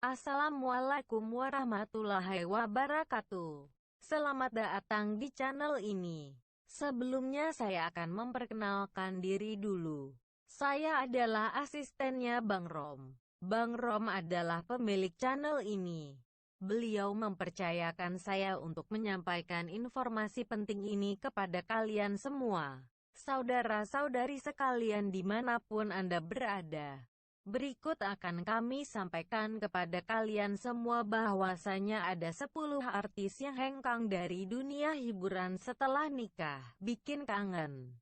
Assalamualaikum warahmatullahi wabarakatuh. Selamat datang di channel ini. Sebelumnya saya akan memperkenalkan diri dulu. Saya adalah asistennya Bang Rom. Bang Rom adalah pemilik channel ini. Beliau mempercayakan saya untuk menyampaikan informasi penting ini kepada kalian semua. Saudara-saudari sekalian dimanapun Anda berada. Berikut akan kami sampaikan kepada kalian semua bahwasanya ada 10 artis yang hengkang dari dunia hiburan setelah nikah. Bikin kangen.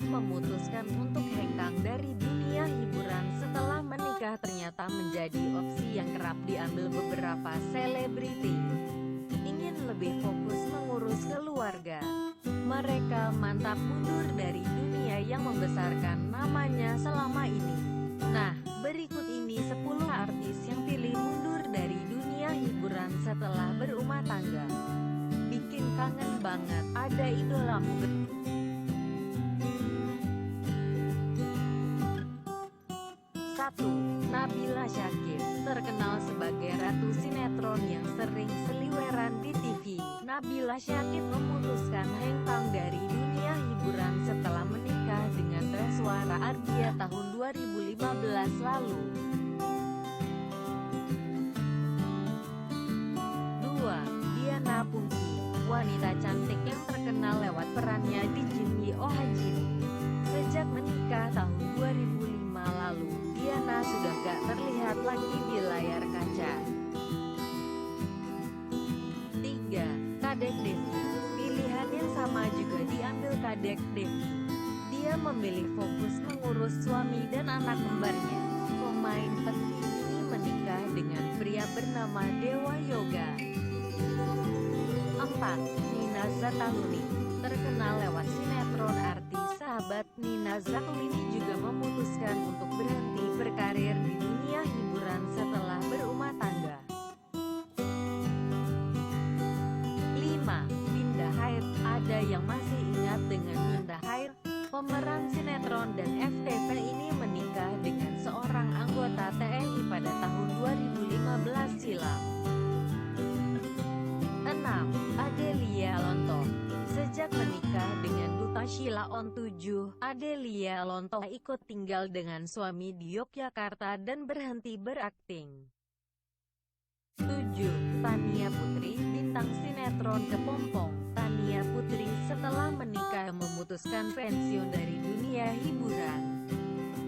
Memutuskan untuk hengkang dari dunia hiburan setelah menikah ternyata menjadi opsi yang kerap diambil beberapa selebriti. Ingin lebih fokus mengurus keluarga, mereka mantap mundur dari dunia yang membesarkan namanya selama ini. Nah, berikut ini 10 artis yang pilih mundur dari dunia hiburan setelah berumah tangga. Bikin kangen banget, ada idolamu. 1. Nabila Syakieb, terkenal sebagai ratu sinetron yang sering seliweran di TV. Nabila Syakieb memutuskan hengkang dari dunia hiburan setelah menikah dengan Reswara Ardia tahun 2015 lalu. 2. Diana Pungki, wanita cantik yang terkenal lewat perannya di Jinmi Oha Jin. Sejak menikah tahun 2005 lalu, Diana sudah gak terlihat lagi di layar kaca. 3. Kadek Devi, pilihan yang sama juga diambil Kadek Devi. Dia memilih fokus mengurus suami dan anak kembarnya. Pemain penting ini menikah dengan pria bernama Dewa Yoga. 4. Nina Zatulini, terkenal lewat sinetron artis Sahabat. Nina Zatulini juga memutuskan untuk berhenti berkarir di dunia hiburan setelah berumah tangga. 5. Minda Hair, ada yang masih ingat dengan Minda Hair? Pemeran sinetron dan FTV ini menikah dengan seorang anggota TNI pada tahun 2015 silam. 6. Adelia Lonto, sejak menikah dengan Duta Sheila On 7, Adelia Lonto ikut tinggal dengan suami di Yogyakarta dan berhenti berakting. 7. Tania Putri, bintang sinetron Kepompong. Tania Putri setelah menikah memutuskan pensiun dari dunia hiburan.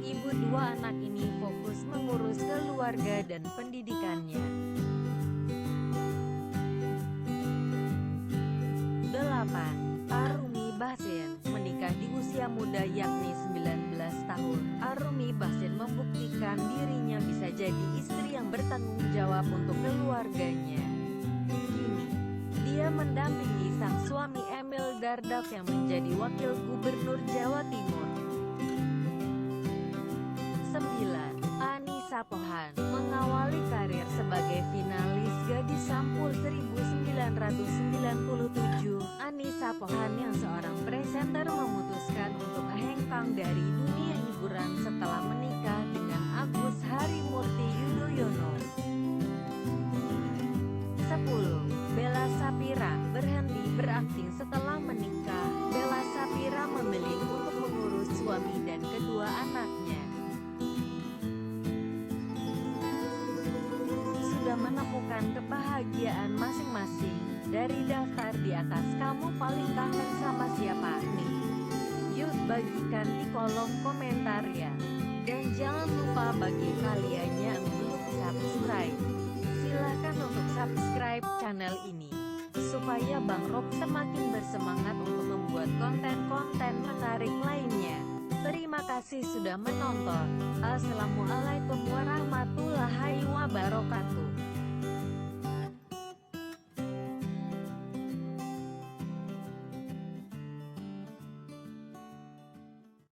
Ibu dua anak ini fokus mengurus keluarga dan pendidikannya. 8. Arumi Bahsin, menikah di usia muda yakni 19 tahun. Arumi Bahsin membuktikan dirinya bisa jadi istri yang bertanggung jawab untuk keluarganya. Kini, dia mendampingi sang suami Emil Dardak yang menjadi wakil gubernur Jawa Timur. 9. Annisa Pohan, mengawali karir sebagai finalis Gadis Sampul 1997, Annisa Pohan yang seorang presenter memutuskan untuk hengkang dari dunia hiburan setelah menikah dengan Agus Harimurti Yudhoyono. 10. Bella Shapira, berhenti berakting setelah menikah. Bella Shapira memilih untuk mengurus suami dan kedua anaknya. Sudah menemukan kebahagiaan masing-masing. Dari daftar di atas, kamu paling kangen sama siapa nih? Yuk bagikan di kolom komentar ya. Dan jangan lupa bagi kalian yang belum subscribe, silahkan untuk subscribe channel ini, supaya Bang Rob semakin bersemangat untuk membuat konten-konten menarik lainnya. Terima kasih sudah menonton. Assalamualaikum warahmatullahi wabarakatuh.